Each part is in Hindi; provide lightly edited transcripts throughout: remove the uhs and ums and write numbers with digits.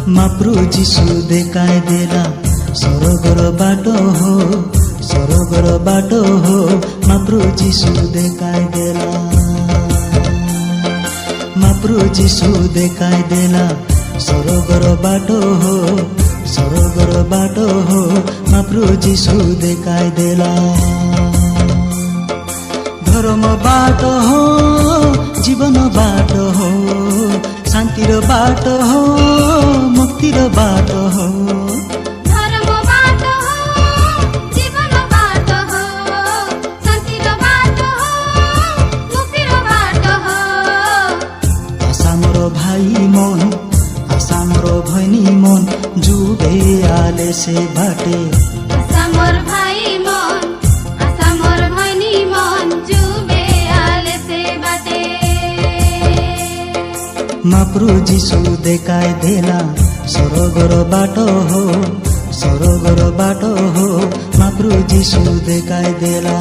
महाप्रभु जीशु देखाइ देला स्वर्गर बाटो हो, स्वर्गर बाटो हो। महाप्रभु जीशु देखाइ देला, महाप्रभु जीशु देखाइ देला स्वर्गर बाटो हो, स्वर्गर बाटो हो। महाप्रभु जीशु देखाइ देला धर्म बाटो हो, जीवन बाटो हो, शान्तिर बाटो हो, मुक्तिर बाटो हो। धर्म बाटो हो, जीवन बाटो हो, शान्तिर बाटो हो, मुक्तिर बाटो हो। आशा मोर भाइ मन, आशा मोर भैनी मन, जुबे आले से बाटे। आशा मोर भाइ मन, आशा मोर भैनी मन, जुबे आले से बाटे। महाप्रभु जीशु देखाइ देला स्वर्गर बाटो हो, स्वर्गर बाटो हो। महाप्रभु जीशु देखाइ देला।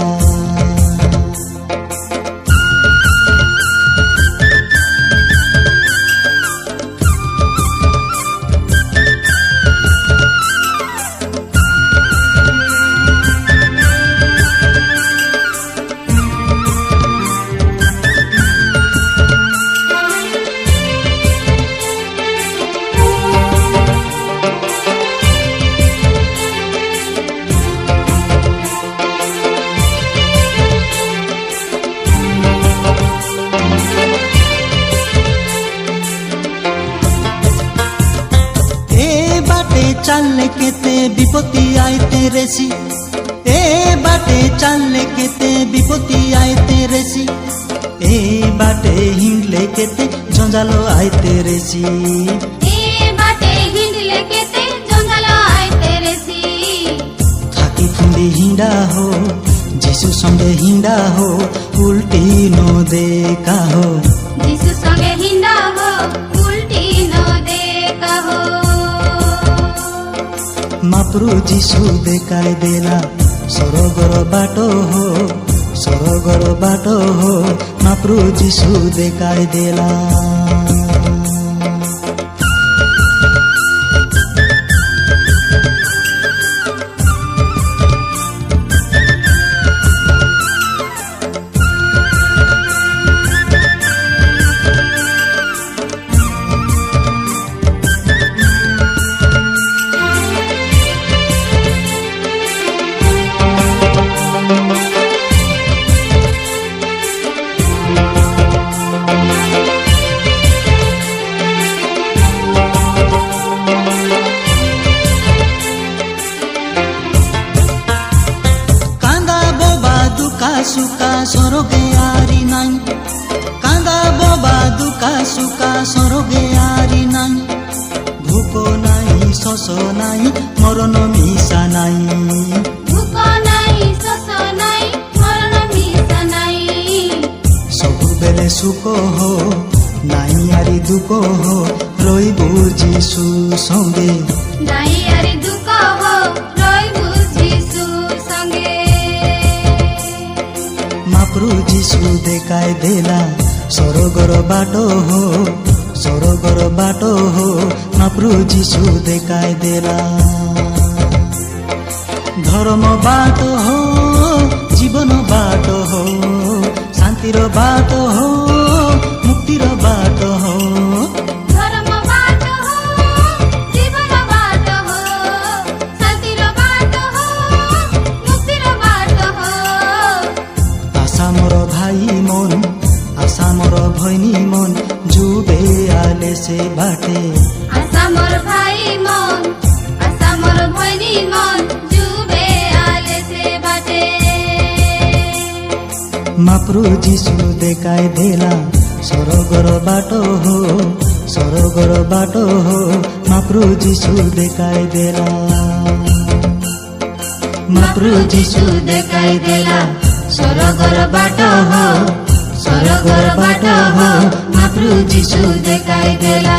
चलने केते विपत्ति आइते रेसी, ए बाटे चलने केते विपत्ति आइते रेसी, ए बाटे हिंडले केते जंजालो आइते रेसी, ए बाटे हिंडले केते जंजालो आइते रेसी। थाकी फुंडी हिंडा हो, जीशु संगे हिंडा हो, उल्टी नो देखा हो, जीशु संगे हिंडा हो, उल्टी नो देखा हो। महाप्रभु जीशु देखाइ देला स्वर्गर बाटो हो, स्वर्गर बाटो हो। महाप्रभु जीशु देखाइ देला। सुका सरोगे आरी नाई, कांदा बोबा दुका सुका सरोगे आरी नाई, भूको नाई शोषो नाई मरण मिसा नाई, भूको नाई शोषो नाई मरण मिसा नाई। सबु बेले सुको हो नाई आरी दुको हो, रहिबु जीशु संगे, नाई आरी दुको हो, रहिबु जीशु संगे। महाप्रभु जीशु देखाइ देला स्वर्गर बाटो हो, स्वर्गर बाटो हो। महाप्रभु जीशु देखाइ देला धर्म बाटो हो, जीवन बाटो हो, शान्तिर बाटो हो, मुक्तिर बाटो हो। धर्म बाटो हो, जीवन बाटो हो, शान्तिर बाटो हो, मुक्तिर बाटो हो। आशा मोर भाइ मन, आशा मोर भैनी मन, जुबे आले से बाटे। आशा मोर भाइ मन, आशा मोर भैनी मन, जुबे आले से बाटे। महाप्रभु जीशु देखाइ देला स्वर्गर बाटो हो, स्वर्गर बाटो हो। महाप्रभु जीशु देखाइ देला, महाप्रभु जीशु देखाइ देला स्वर्गर बाटो हो, स्वर्गर बाटो हो। महाप्रभु जीशु देखाइ देला।